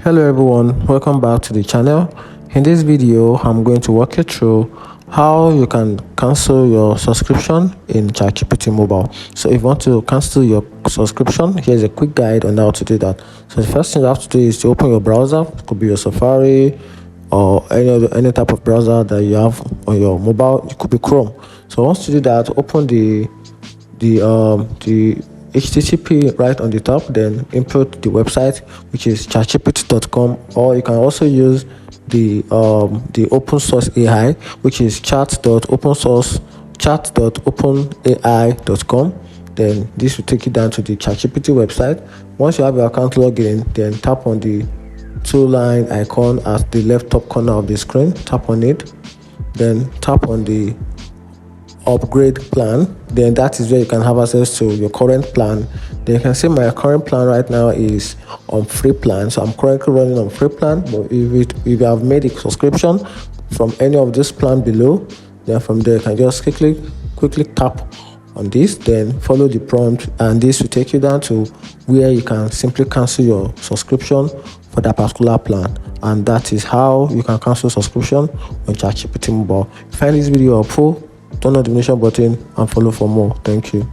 Hello everyone, welcome back to the channel. In this video I'm going to walk you through how you can cancel your subscription in ChatGPT mobile. So if you want to cancel your subscription, here's a quick guide on how to do that. So the first thing you have to do is to open your browser. It could be your Safari or any type of browser that you have on your mobile. It could be Chrome. So once you do that, open the HTTP right on the top, then input the website, which is chatgpt.com, or you can also use the open source AI, which is chat.openai.com. Then this will take you down to the ChatGPT website. Once you have your account login, then tap on the two-line icon at the left top corner of the screen. Tap on it, then tap on the upgrade plan. Then that is where you can have access to your current plan. Then you can see my current plan right now is on free plan, so I'm currently running on free plan. But if you have made a subscription from any of this plan below, then from there you can just quickly tap on this, then follow the prompt, and this will take you down to where you can simply cancel your subscription for that particular plan. And that is how you can cancel subscription on ChatGPT mobile. If you find this video helpful, turn on the notification button and follow for more. Thank you.